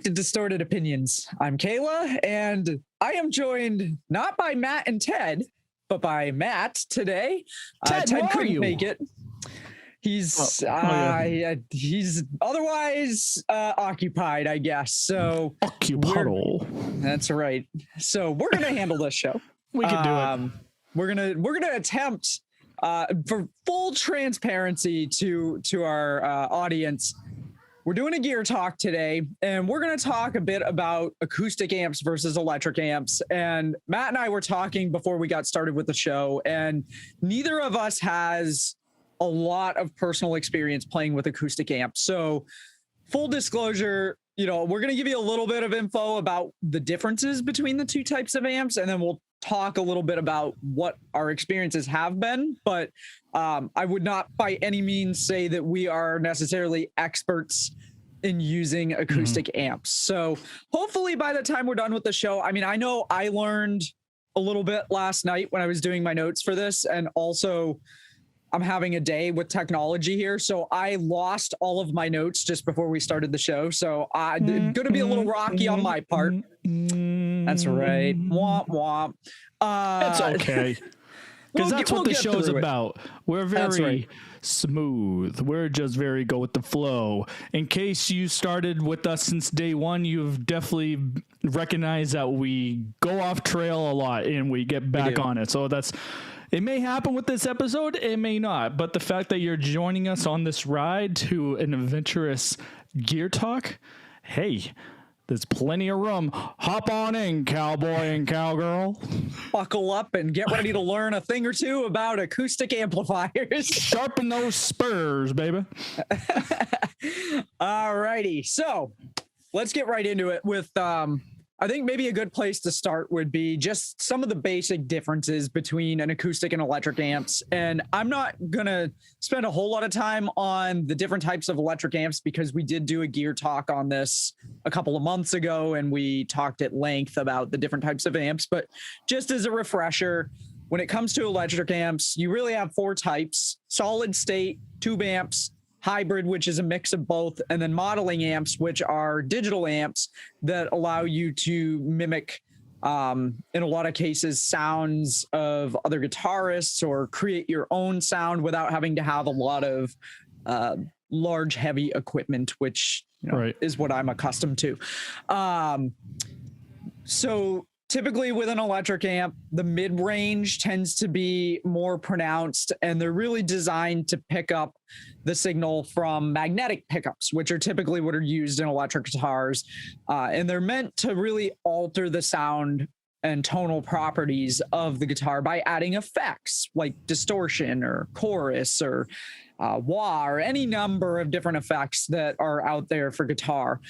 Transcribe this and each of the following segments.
back to Distorted Opinions. I'm Kayla, and I am joined not by Matt and Ted, but by Matt today. Ted, Ted couldn't you? make it. He's he's otherwise occupied, I guess. So Occupado. That's right. So we're gonna handle this show. We can do it. We're gonna attempt for full transparency to our audience. We're doing a gear talk today, and we're going to talk a bit about acoustic amps versus electric amps. And Matt and I were talking before we got started with the show, and neither of us has a lot of personal experience playing with acoustic amps. So full disclosure, we're going to give you a little bit of info about the differences between the two types of amps, and then we'll talk a little bit about what our experiences have been. But I would not by any means say that we are necessarily experts in using acoustic amps. So hopefully by the time we're done with the show, I know I learned a little bit last night when I was doing my notes for this, and also I'm having a day with technology here. So I lost all of my notes just before we started the show. So it's going to be a little rocky on my part. That's right. Womp womp. It's okay. Because that's what the show's about. We're very smooth. We're just very go with the flow. In case you started with us since day one, you've definitely recognized that we go off trail a lot and we get back on it. So it may happen with this episode, it may not. But the fact that you're joining us on this ride to an adventurous gear talk, hey, there's plenty of room. Hop on in, cowboy and cowgirl. Buckle up and get ready to learn a thing or two about acoustic amplifiers. Sharpen those spurs, baby. All righty. So let's get right into it with, I think maybe a good place to start would be just some of the basic differences between an acoustic and electric amps. And I'm not going to spend a whole lot of time on the different types of electric amps because we did do a gear talk on this a couple of months ago, and we talked at length about the different types of amps. But just as a refresher, when it comes to electric amps, you really have four types: solid state, tube amps, hybrid, which is a mix of both, and then modeling amps, which are digital amps that allow you to mimic, in a lot of cases, sounds of other guitarists or create your own sound without having to have a lot of large, heavy equipment, which is what I'm accustomed to. So typically with an electric amp, the mid-range tends to be more pronounced, and they're really designed to pick up the signal from magnetic pickups, which are typically what are used in electric guitars. And they're meant to really alter the sound and tonal properties of the guitar by adding effects like distortion or chorus or wah, or any number of different effects that are out there for guitar.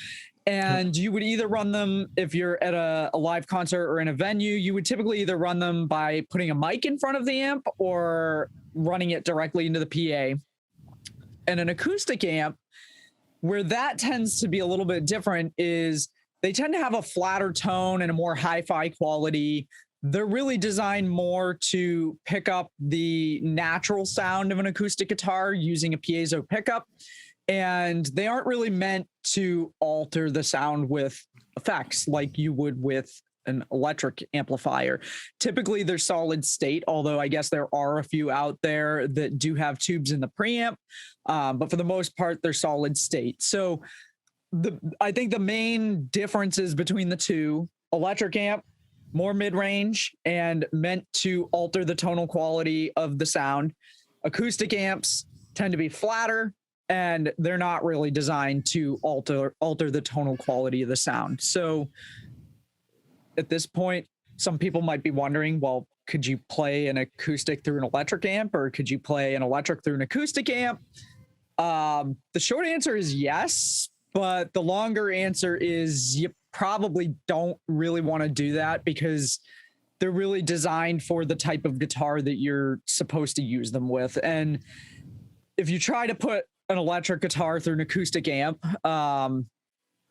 And you would either run them, if you're at a live concert or in a venue, you would typically either run them by putting a mic in front of the amp or running it directly into the PA. And an acoustic amp, where that tends to be a little bit different, is they tend to have a flatter tone and a more hi-fi quality. They're really designed more to pick up the natural sound of an acoustic guitar using a piezo pickup. And they aren't really meant to alter the sound with effects like you would with an electric amplifier. Typically, they're solid state, although I guess there are a few out there that do have tubes in the preamp. But for the most part, they're solid state. So I think the main differences between the two: electric amp, more mid-range and meant to alter the tonal quality of the sound. Acoustic amps tend to be flatter, and they're not really designed to alter the tonal quality of the sound. So at this point, some people might be wondering, well, could you play an acoustic through an electric amp, or could you play an electric through an acoustic amp? The short answer is yes, but the longer answer is you probably don't really want to do that, because they're really designed for the type of guitar that you're supposed to use them with. And if you try to put an electric guitar through an acoustic amp,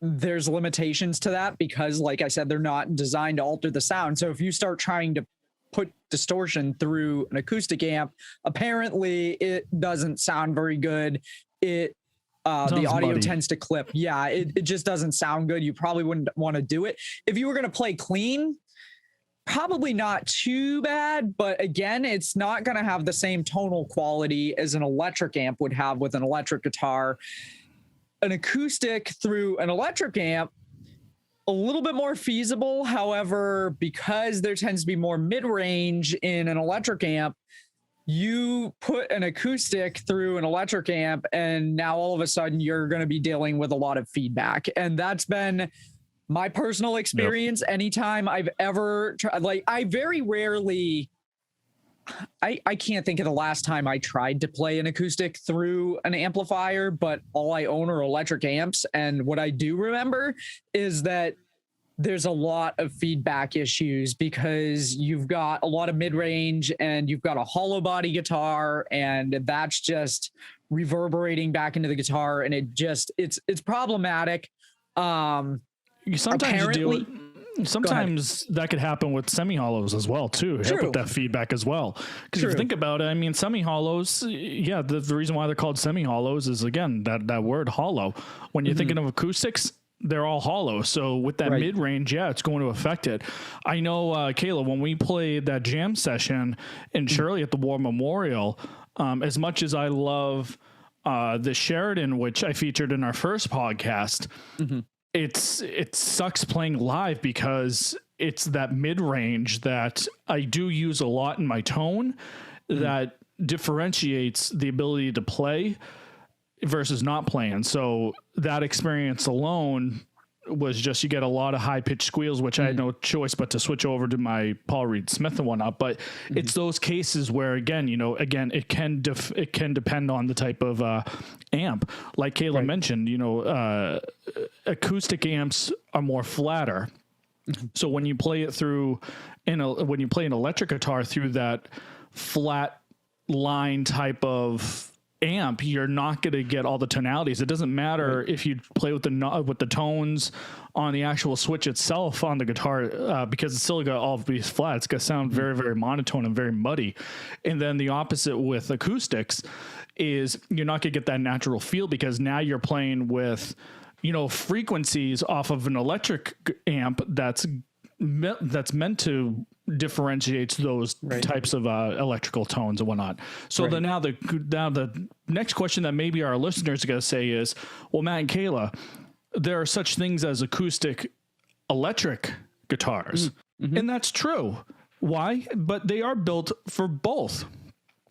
there's limitations to that, because like I said, they're not designed to alter the sound. So if you start trying to put distortion through an acoustic amp, apparently it doesn't sound very good. It The audio muddy. tends to clip. Yeah, it just doesn't sound good. You probably wouldn't want to do it. If you were going to play clean, probably not too bad, but again, it's not going to have the same tonal quality as an electric amp would have with an electric guitar. An acoustic through an electric amp, a little bit more feasible. However, because there tends to be more mid-range in an electric amp, you put an acoustic through an electric amp and now all of a sudden you're going to be dealing with a lot of feedback. And that's been my personal experience. Yep. Anytime I've ever tried, like, I very rarely, I can't think of the last time I tried to play an acoustic through an amplifier, but all I own are electric amps. And what I do remember is that there's a lot of feedback issues because you've got a lot of mid-range and you've got a hollow body guitar, and that's just reverberating back into the guitar, and it's problematic. Sometimes that could happen with semi-hollows as well too. Help with that feedback as well. Because if you think about it, I mean, semi-hollows, the reason why they're called semi-hollows is, again, that word hollow. When you're thinking of acoustics, they're all hollow. So with that mid-range, it's going to affect it. I know, Kayla, when we played that jam session in Shirley at the War Memorial, as much as I love the Sheridan, which I featured in our first podcast, it sucks playing live because it's that mid-range that I do use a lot in my tone that differentiates the ability to play versus not playing. So that experience alone was just, you get a lot of high pitched squeals, which I had no choice but to switch over to my Paul Reed Smith and whatnot. But it's those cases where, again, it can depend on the type of amp. Like Kayla mentioned, acoustic amps are more flatter. So when you play it through when you play an electric guitar through that flat line type of amp, you're not going to get all the tonalities. It doesn't matter if you play with the tones on the actual switch itself on the guitar, because it's still got all of these flat. It's going to sound very, very monotone and very muddy. And then the opposite with acoustics is you're not going to get that natural feel, because now you're playing with, frequencies off of an electric amp that's meant to differentiates those types of electrical tones and whatnot. So then now the next question that maybe our listeners are going to say is, well, Matt and Kayla, there are such things as acoustic electric guitars. And that's true. Why? But they are built for both.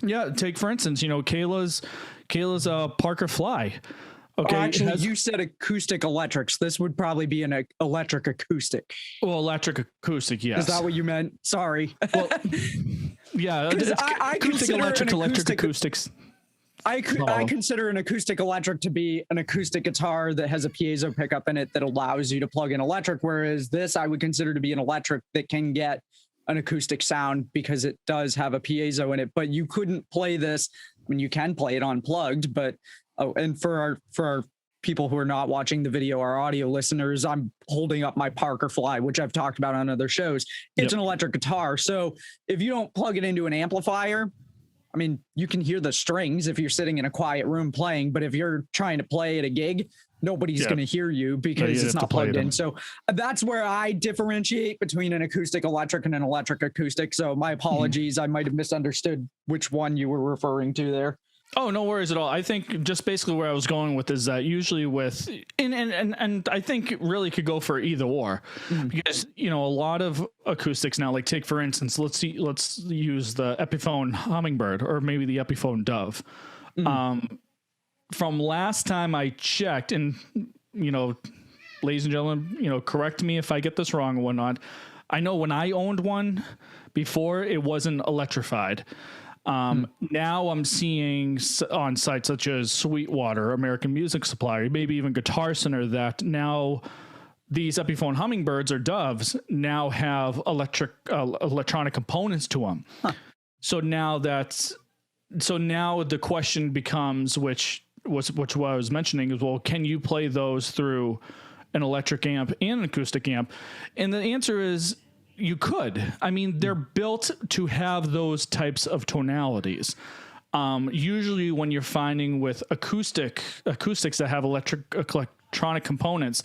Yeah. Take, for instance, Kayla's Parker Fly. Okay. Actually, you said acoustic electrics. This would probably be an electric acoustic. Well, electric acoustic, yes. Is that what you meant? Sorry. Well, yeah. I consider electric acoustics. I consider an acoustic electric to be an acoustic guitar that has a piezo pickup in it that allows you to plug in electric, whereas this I would consider to be an electric that can get an acoustic sound because it does have a piezo in it. But you couldn't play this. I mean, you can play it unplugged, but and for our people who are not watching the video, our audio listeners, I'm holding up my Parker Fly, which I've talked about on other shows. It's an electric guitar. So if you don't plug it into an amplifier, I mean, you can hear the strings if you're sitting in a quiet room playing, but if you're trying to play at a gig, nobody's going to hear you because it's not plugged in. So that's where I differentiate between an acoustic electric and an electric acoustic. So my apologies. I might have misunderstood which one you were referring to there. Oh, no worries at all. I think just basically where I was going with is that usually with, and I think really could go for either or, because, a lot of acoustics now, like take, for instance, let's use the Epiphone Hummingbird or maybe the Epiphone Dove. From last time I checked, and, ladies and gentlemen, correct me if I get this wrong or whatnot. I know when I owned one before, it wasn't electrified. Now I'm seeing on sites such as Sweetwater, American Music Supply, maybe even Guitar Center, that now these Epiphone Hummingbirds or Doves now have electronic components to them. So now the question becomes, which what I was mentioning is, well, can you play those through an electric amp and an acoustic amp? And the answer is, you could. I mean, they're built to have those types of tonalities. Usually when you're finding with acoustics that have electronic components,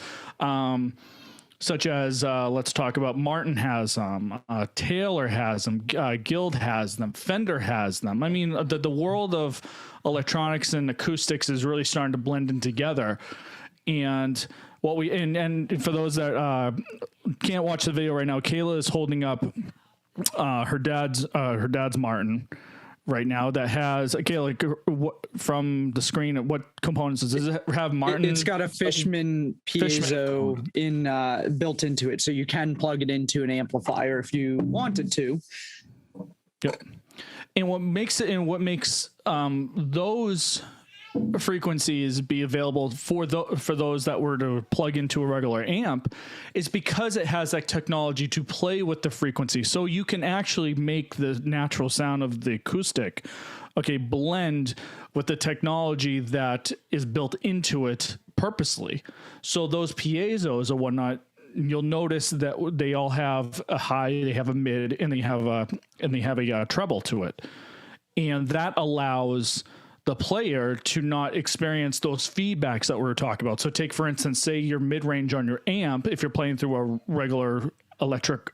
such as let's talk about Martin has them, Taylor has them, Guild has them, Fender has them. I mean, the world of electronics and acoustics is really starting to blend in together. And what we and for those that can't watch the video right now, Kayla is holding up her dad's Martin right now that has, Kayla, from the screen, what components does it have? Martin? It's got a Fishman piezo built into it, so you can plug it into an amplifier if you wanted to. Yep. And what makes those frequencies be available for those that were to plug into a regular amp is because it has that technology to play with the frequency, so you can actually make the natural sound of the acoustic blend with the technology that is built into it purposely. So those piezos or whatnot, you'll notice that they all have a high, they have a mid, and they have a treble to it, and that allows the player to not experience those feedbacks that we're talking about. So take, for instance, say your mid-range on your amp, if you're playing through a regular electric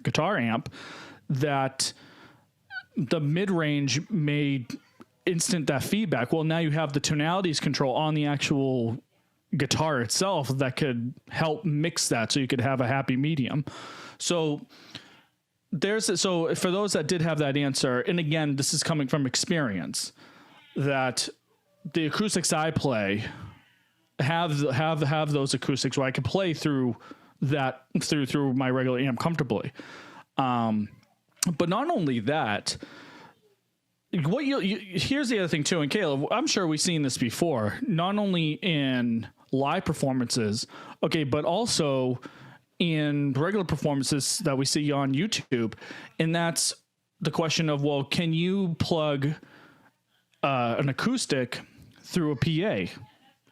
guitar amp, that the mid-range may instant that feedback. Well, now you have the tonalities control on the actual guitar itself that could help mix that so you could have a happy medium. So for those that did have that answer, and again, this is coming from experience, that the acoustics I play have those acoustics where I can play through that through my regular amp comfortably. But not only that, here's the other thing too, and Kayla, I'm sure we've seen this before, not only in live performances, but also in regular performances that we see on YouTube. And that's the question of, well, can you plug an acoustic through a PA?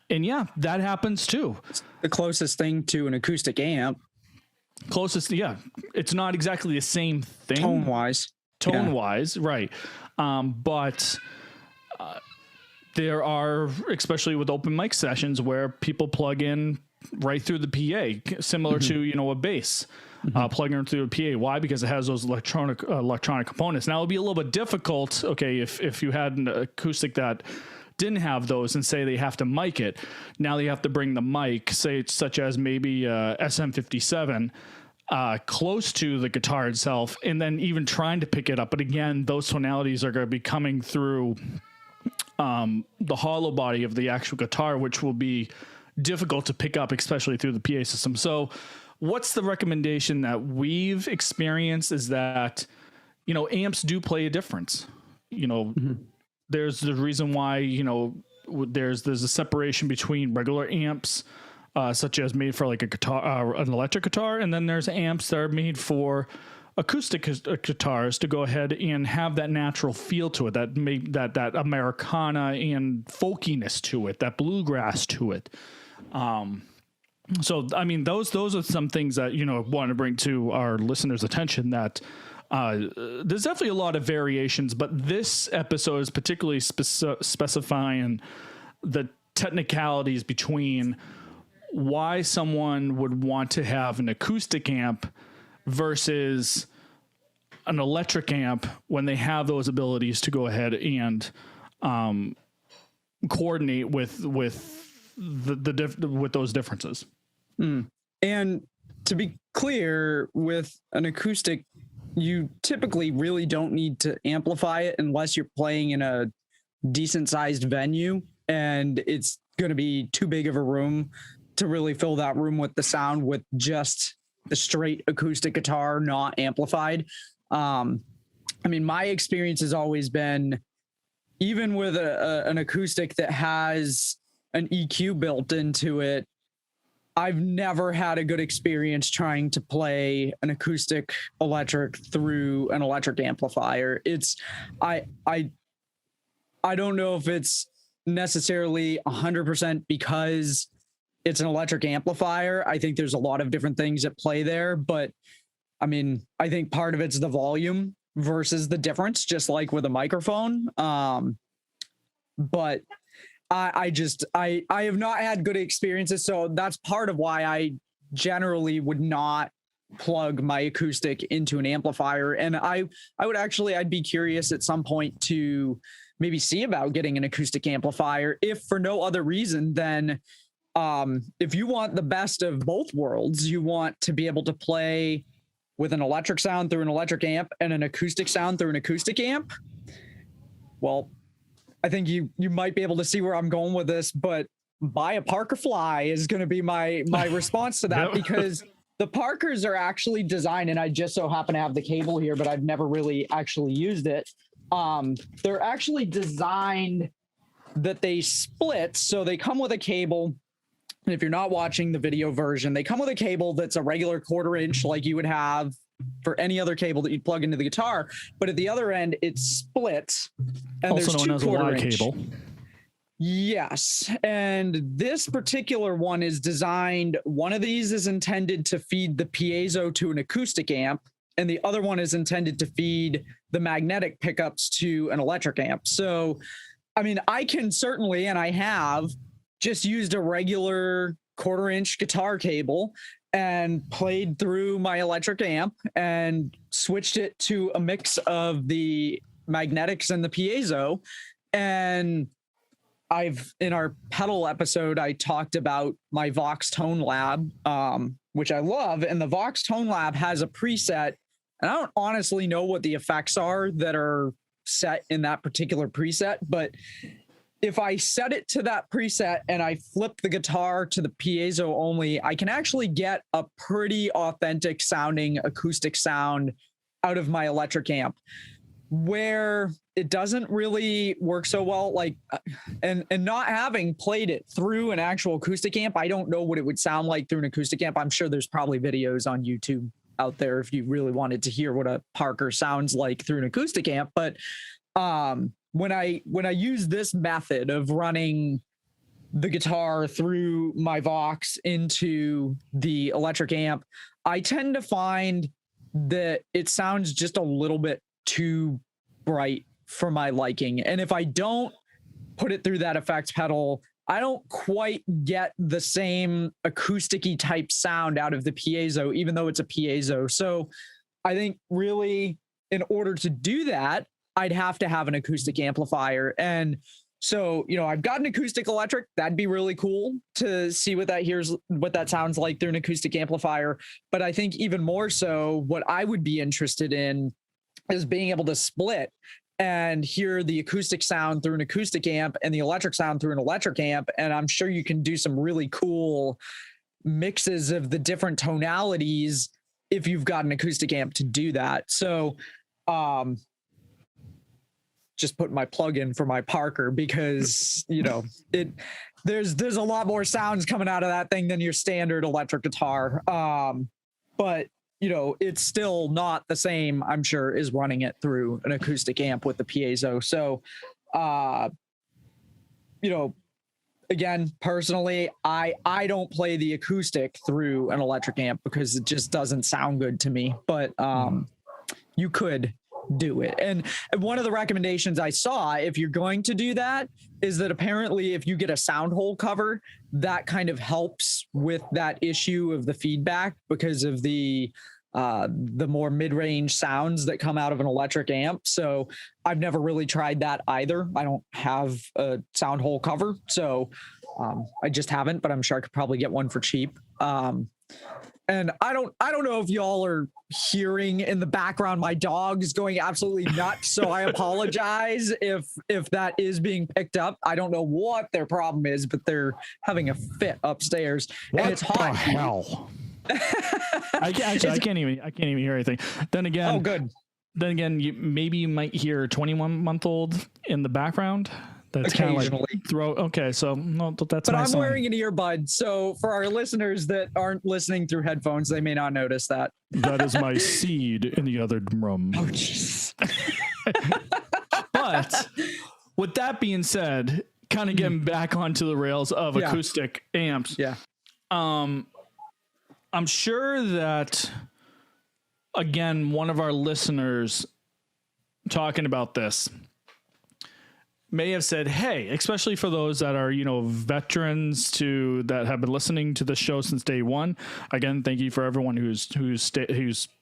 And yeah, that happens too. It's the closest thing to an acoustic amp. It's not exactly the same thing tone wise, right? But there are, especially with open mic sessions, where people plug in right through the PA, similar to a bass. Plugging through a PA. Why? Because it has those electronic components. Now it'll be a little bit difficult, if you had an acoustic that didn't have those, and say they have to mic it. Now they have to bring the mic, say such as maybe SM57, close to the guitar itself, and then even trying to pick it up. But again, those tonalities are going to be coming through the hollow body of the actual guitar, which will be difficult to pick up, especially through the PA system. So what's the recommendation that we've experienced is that, amps do play a difference. There's the reason why, there's a separation between regular amps, such as made for like a guitar, an electric guitar. And then there's amps that are made for acoustic guitars to go ahead and have that natural feel to it, that Americana and folkiness to it, that bluegrass to it. So, I mean, those are some things that, want to bring to our listeners' attention, that there's definitely a lot of variations, but this episode is particularly specifying the technicalities between why someone would want to have an acoustic amp versus an electric amp when they have those abilities to go ahead and coordinate with those differences. And to be clear, with an acoustic, you typically really don't need to amplify it unless you're playing in a decent sized venue and it's going to be too big of a room to really fill that room with the sound with just the straight acoustic guitar, not amplified. I mean, my experience has always been, even with an acoustic that has an EQ built into it, I've never had a good experience trying to play an acoustic electric through an electric amplifier. I don't know if it's necessarily 100% because it's an electric amplifier. I think there's a lot of different things at play there, but I mean, I think part of it's the volume versus the difference, just like with a microphone. But I have not had good experiences. So that's part of why I generally would not plug my acoustic into an amplifier. And I'd be curious at some point to maybe see about getting an acoustic amplifier, if for no other reason than if you want the best of both worlds, you want to be able to play with an electric sound through an electric amp and an acoustic sound through an acoustic amp. Well, I think you might be able to see where I'm going with this, but buy a Parker Fly is going to be my response to that. Because the Parkers are actually designed, and I just so happen to have the cable here, but I've never really actually used it. They're actually designed that they split. So they come with a cable. And if you're not watching the video version, they come with a cable that's a regular 1/4 inch, like you would have for any other cable that you'd plug into the guitar. But at the other end, it's split. And also there's known as a Y cable. Yes. And this particular one is designed, one of these is intended to feed the piezo to an acoustic amp, and the other one is intended to feed the magnetic pickups to an electric amp. So, I mean, I can certainly, and I have just used a regular 1/4 inch guitar cable and played through my electric amp and switched it to a mix of the magnetics and the piezo. And in our pedal episode, I talked about my Vox Tone Lab, which I love. And the Vox Tone Lab has a preset, and I don't honestly know what the effects are that are set in that particular preset, but if I set it to that preset and I flip the guitar to the piezo only, I can actually get a pretty authentic sounding acoustic sound out of my electric amp. Where it doesn't really work so well, like, and not having played it through an actual acoustic amp, I don't know what it would sound like through an acoustic amp. I'm sure there's probably videos on YouTube out there if you really wanted to hear what a Parker sounds like through an acoustic amp. But when I use this method of running the guitar through my Vox into the electric amp, I tend to find that it sounds just a little bit too bright for my liking. And if I don't put it through that effects pedal, I don't quite get the same acoustic-y type sound out of the piezo, even though it's a piezo. So I think really in order to do that, I'd have to have an acoustic amplifier. And so, I've got an acoustic electric. That'd be really cool to see what that sounds like through an acoustic amplifier. But I think even more so, what I would be interested in is being able to split and hear the acoustic sound through an acoustic amp and the electric sound through an electric amp. And I'm sure you can do some really cool mixes of the different tonalities if you've got an acoustic amp to do that. So, just put my plug in for my Parker because, there's a lot more sounds coming out of that thing than your standard electric guitar. But it's still not the same, I'm sure, as running it through an acoustic amp with the piezo. So, again, personally, I don't play the acoustic through an electric amp because it just doesn't sound good to me. But you could do it. And one of the recommendations I saw, if you're going to do that, is that apparently if you get a sound hole cover, that kind of helps with that issue of the feedback because of the more mid-range sounds that come out of an electric amp. So I've never really tried that either. I don't have a sound hole cover, so I just haven't, but I'm sure I could probably get one for cheap. And I don't know if y'all are hearing in the background my dog is going absolutely nuts, so I apologize if that is being picked up. I don't know what their problem is, but they're having a fit upstairs. What and it's hot. The hell? I can't even hear anything. Then again, oh good. Then again, you might hear a 21-month-old in the background. That's kind of like okay, so no, that's. But I'm wearing an earbud, so for our listeners that aren't listening through headphones, they may not notice that. That is my seed in the other room. Oh jeez. But with that being said, kind of getting back onto the rails of acoustic amps. Yeah. I'm sure that again, one of our listeners talking about this may have said, hey, especially for those that are, veterans that have been listening to the show since day one. Again, thank you for everyone who's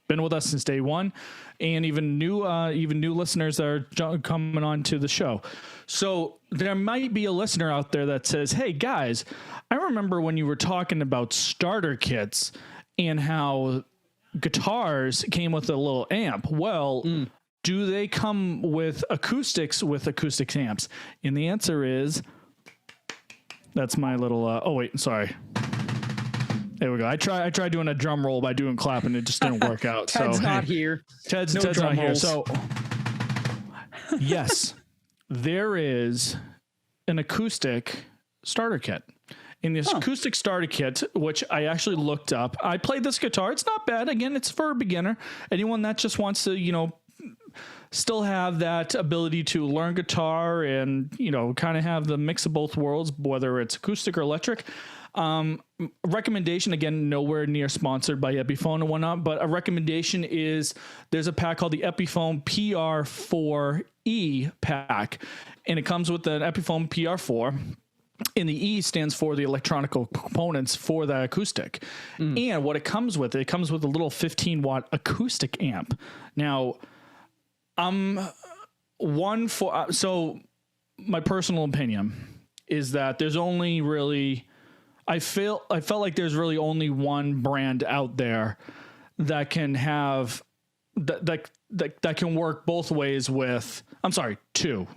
been with us since day one, and even new listeners that are coming on to the show. So there might be a listener out there that says, hey guys, I remember when you were talking about starter kits and how guitars came with a little amp. Well, do they come with acoustics with acoustic amps? And the answer is, that's my little, oh wait, sorry. There we go. I tried doing a drum roll by doing clapping. It just didn't work out. Ted's not here. Ted's not here. So yes, there is an acoustic starter kit. In this acoustic starter kit, which I actually looked up, I played this guitar. It's not bad. Again, it's for a beginner. Anyone that just wants to, still have that ability to learn guitar and, kind of have the mix of both worlds, whether it's acoustic or electric. Recommendation, again, nowhere near sponsored by Epiphone and whatnot, but a recommendation is there's a pack called the Epiphone PR4E pack, and it comes with an Epiphone PR4. And the E stands for the electronic components for the acoustic. And what it comes with a little 15-watt acoustic amp. Now, so my personal opinion is that there's only really, I felt like there's really only one brand out there that can have that can work both ways with, two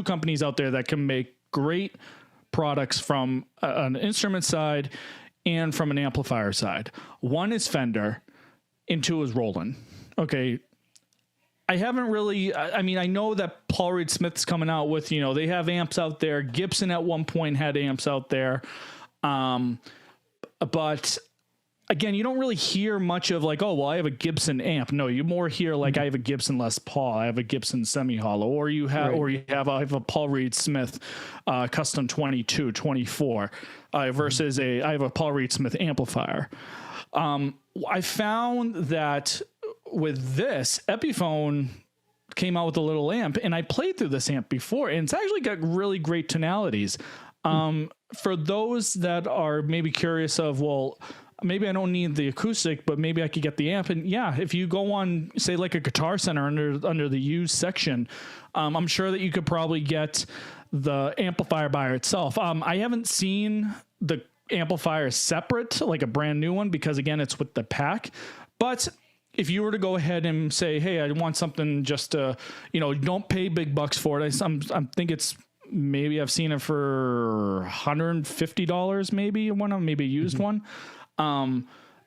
companies out there that can make great products from an instrument side and from an amplifier side. One is Fender and two is Roland. Okay. I haven't really, I know that Paul Reed Smith's coming out with, they have amps out there. Gibson at one point had amps out there. But again, you don't really hear much of like, oh, well, I have a Gibson amp. No, you more hear like I have a Gibson Les Paul, I have a Gibson semi-hollow, or I have a Paul Reed Smith custom 22, 24 versus I have a Paul Reed Smith amplifier. I found that with this, Epiphone came out with a little amp, and I played through this amp before, and it's actually got really great tonalities. For those that are maybe curious of, well, maybe I don't need the acoustic, but maybe I could get the amp. And yeah, if you go on, say, like a Guitar Center under the used section, I'm sure that you could probably get the amplifier by itself. I haven't seen the amplifier separate, like a brand new one, because again, it's with the pack. But if you were to go ahead and say, hey, I want something just to, don't pay big bucks for it. I think it's, maybe I've seen it for $150, maybe a used one.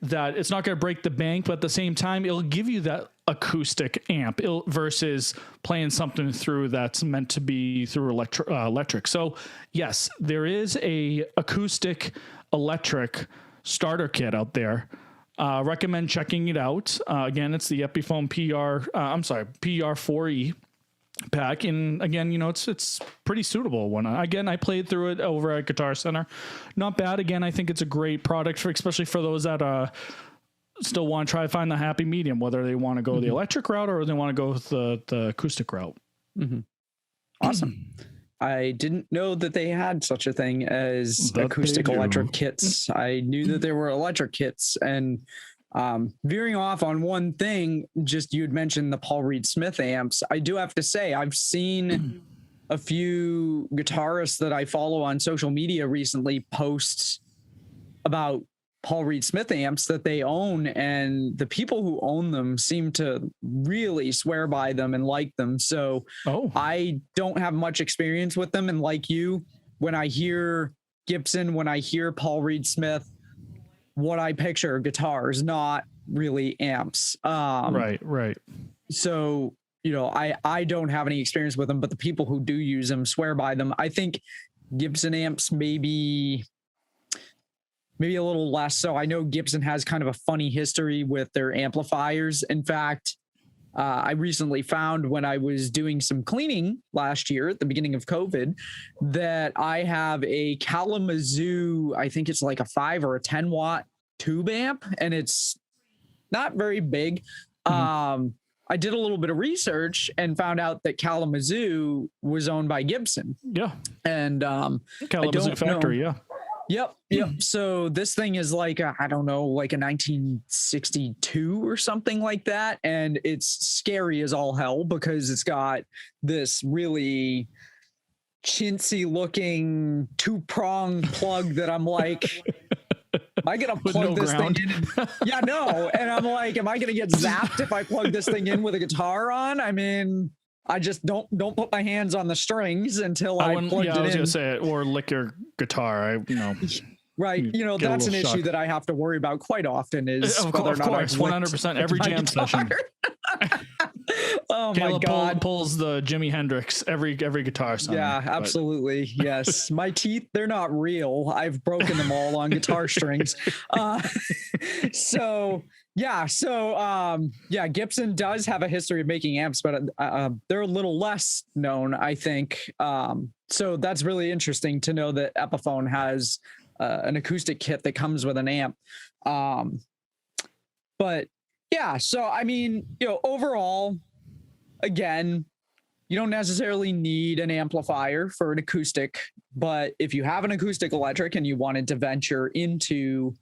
That it's not going to break the bank, but at the same time, it'll give you that acoustic amp versus playing something through that's meant to be through electric. So yes, there is a acoustic electric starter kit out there. Recommend checking it out. Again, it's the Epiphone PR4E pack, and again, it's pretty suitable. When I played through it over at Guitar Center, not bad. Again, I think it's a great product especially for those that still want to try to find the happy medium, whether they want to go the electric route or they want to go with the acoustic route. Awesome. I didn't know that they had such a thing as acoustic electric kits. I knew that there were electric kits, and veering off on one thing, just you'd mentioned the Paul Reed Smith amps. I do have to say, I've seen a few guitarists that I follow on social media recently post about Paul Reed Smith amps that they own, and the people who own them seem to really swear by them and like them. So I don't have much experience with them, and like you, when I hear Gibson, when I hear Paul Reed Smith, what I picture guitars, not really amps. Right. So, I don't have any experience with them, but the people who do use them swear by them. I think Gibson amps maybe a little less so. I know Gibson has kind of a funny history with their amplifiers. In fact, I recently found when I was doing some cleaning last year at the beginning of COVID that I have a Kalamazoo, I think it's like a 5 or a 10 watt tube amp, and it's not very big. I did a little bit of research and found out that Kalamazoo was owned by Gibson. Yeah. And Kalamazoo factory, yeah. Yep. So this thing is like I don't know, like a 1962 or something like that, and it's scary as all hell because it's got this really chintzy looking 2-prong plug that I'm like, am I gonna plug this thing in? Yeah, no. And I'm like, am I gonna get zapped if I plug this thing in with a guitar on? I mean, I just don't put my hands on the strings until I plugged it in. I was gonna say it, or lick your guitar. Right. That's an issue that I have to worry about quite often is whether or not 100% every jam session. Oh Kayla my God. Pulls the Jimi Hendrix every guitar song. Yeah, absolutely. Yes. My teeth, they're not real. I've broken them all on guitar strings. Gibson does have a history of making amps, but they're a little less known, I think. So that's really interesting to know that Epiphone has an acoustic kit that comes with an amp. But yeah, so I mean, overall, again, you don't necessarily need an amplifier for an acoustic, but if you have an acoustic electric and you wanted to venture into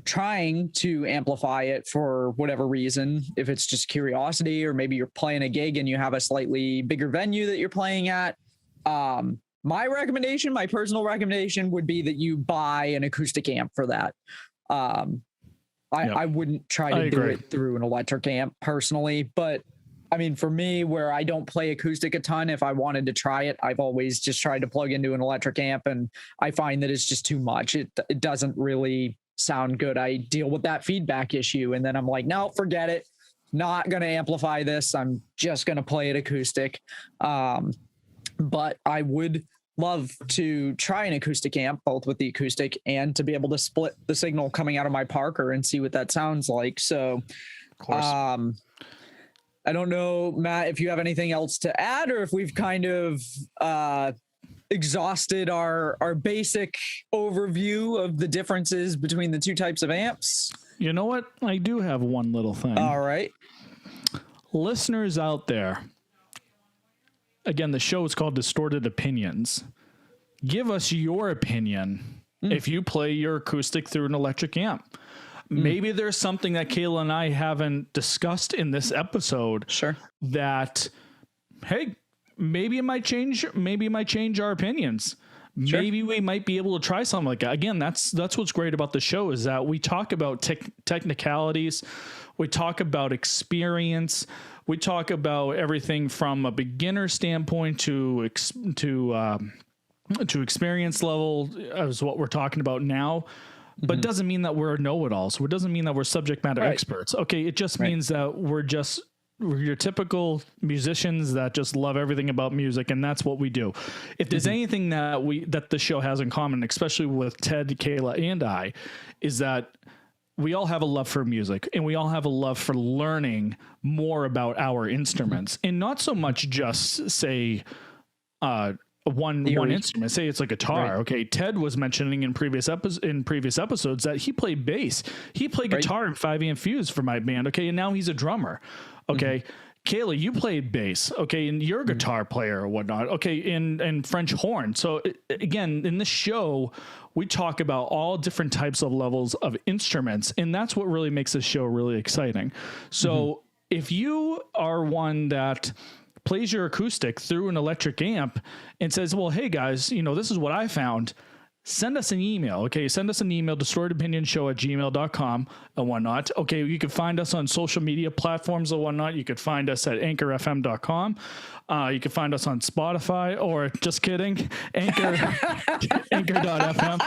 trying to amplify it for whatever reason, if it's just curiosity, or maybe you're playing a gig and you have a slightly bigger venue that you're playing at, my personal recommendation would be that you buy an acoustic amp for that. I wouldn't try to do it through an electric amp personally, but I mean, for me, where I don't play acoustic a ton, if I wanted to try it, I've always just tried to plug into an electric amp, and I find that it's just too much. It doesn't really sound good. I deal with that feedback issue, and then I'm like, no, forget it. Not going to amplify this. I'm just going to play it acoustic. But I would love to try an acoustic amp, both with the acoustic and to be able to split the signal coming out of my Parker and see what that sounds like. So, of course. I don't know, Matt, if you have anything else to add, or if we've kind of exhausted our basic overview of the differences between the two types of amps. You know what? I do have one little thing. All right. Listeners out there, again, the show is called Distorted Opinions. Give us your opinion if you play your acoustic through an electric amp. Maybe there's something that Kayla and I haven't discussed in this episode. Sure. That, hey, maybe it might change our opinions. Sure. Maybe we might be able to try something like that. Again, that's what's great about the show, is that we talk about technicalities. We talk about experience. We talk about everything from a beginner standpoint to experience level, as what we're talking about now. But doesn't mean that we're know-it-alls. It doesn't mean that we're subject matter experts. Okay, it just means that we're your typical musicians that just love everything about music, and that's what we do. If there's anything that the show has in common, especially with Ted, Kayla, and I, is that we all have a love for music, and we all have a love for learning more about our instruments, and not so much just say one instrument. Say it's a guitar. Right. Okay, Ted was mentioning in previous episodes that he played bass. He played guitar in 5-amp fuse for my band. Okay, and now he's a drummer. Okay, Kayla, you played bass. Okay, and you're a guitar player or whatnot. Okay, and French horn. So again, in this show, we talk about all different types of levels of instruments, and that's what really makes this show really exciting. So if you are one that plays your acoustic through an electric amp and says, well, hey guys, this is what I found, send us an email. Okay. Send us an email, distortedopinionshow@gmail.com and whatnot. Okay. You can find us on social media platforms and whatnot. You could find us at anchorfm.com. You can find us on Spotify, or just kidding, anchor.fm.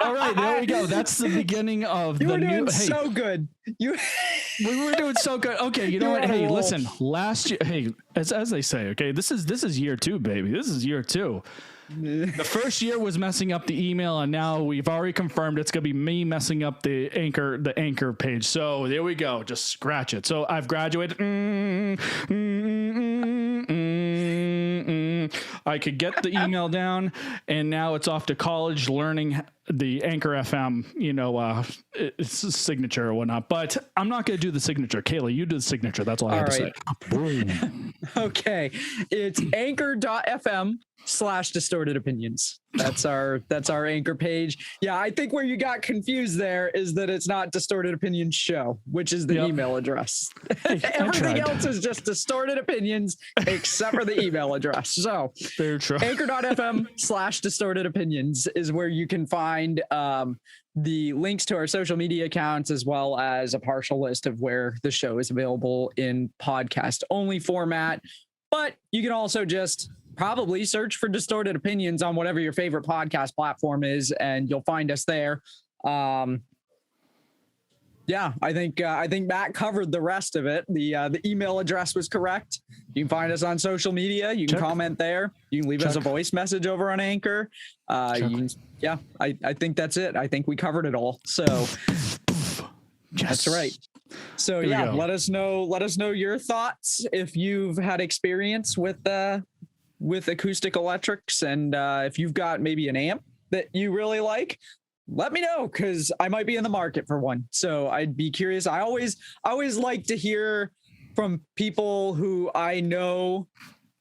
All right, there we go. That's the beginning of the new. So good. We were doing so good. Okay, you know what? Hey, listen. Last year, hey, as they say, okay, this is year 2, baby. This is year 2. The first year was messing up the email, and now we've already confirmed it's gonna be me messing up the anchor page. So there we go. Just scratch it. So I've graduated. I could get the email down, and now it's off to college learning the Anchor FM, it's a signature or whatnot, but I'm not going to do the signature. Kayla, you do the signature. That's all I have to say. Boom. Okay. It's anchor.fm/distorted opinions. That's our Anchor page. Yeah. I think where you got confused there is that it's not Distorted Opinions Show, which is the email address. Everything else is just Distorted Opinions except for the email address. So very true. Anchor.fm/distorted opinions is where you can find the links to our social media accounts, as well as a partial list of where the show is available in podcast only format. But you can also just probably search for Distorted Opinions on whatever your favorite podcast platform is, and you'll find us there. Yeah, I think Matt covered the rest of it. The email address was correct. You can find us on social media. You can comment there. You can leave us a voice message over on Anchor. I think that's it. I think we covered it all. So that's right. So let us know your thoughts if you've had experience with acoustic electrics, and if you've got maybe an amp that you really like, let me know, because I might be in the market for one. So I'd be curious. I always like to hear from people who I know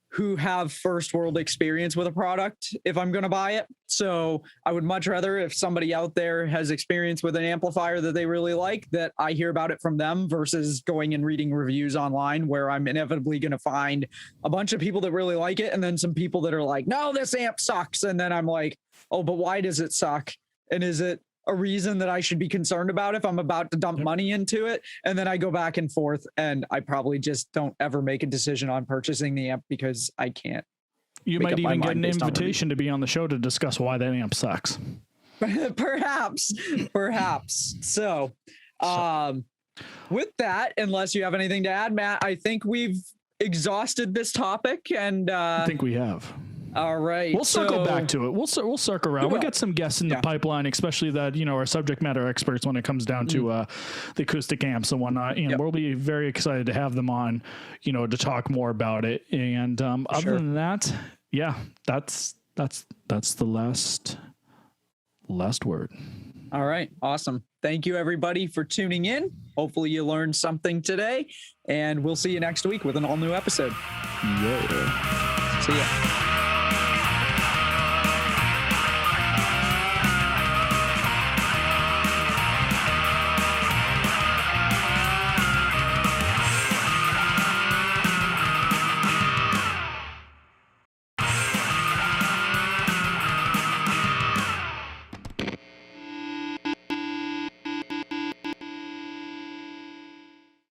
who have first world experience with a product if I'm going to buy it. So I would much rather, if somebody out there has experience with an amplifier that they really like, that I hear about it from them versus going and reading reviews online, where I'm inevitably going to find a bunch of people that really like it and then some people that are like, no, this amp sucks. And then I'm like, oh, but why does it suck? And is it a reason that I should be concerned about if I'm about to dump money into it? And then I go back and forth, and I probably just don't ever make a decision on purchasing the amp because I can't. You might even get an invitation to be on the show to discuss why that amp sucks. Perhaps. So, with that, unless you have anything to add, Matt, I think we've exhausted this topic, and I think we have. All right. We'll circle back to it. We'll circle around. We'll get some guests in the pipeline, especially that, our subject matter experts when it comes down to the acoustic amps and whatnot. And we'll be very excited to have them on, to talk more about it. And other than that, that's the last word. All right. Awesome. Thank you, everybody, for tuning in. Hopefully you learned something today, and we'll see you next week with an all new episode. Yeah. See ya.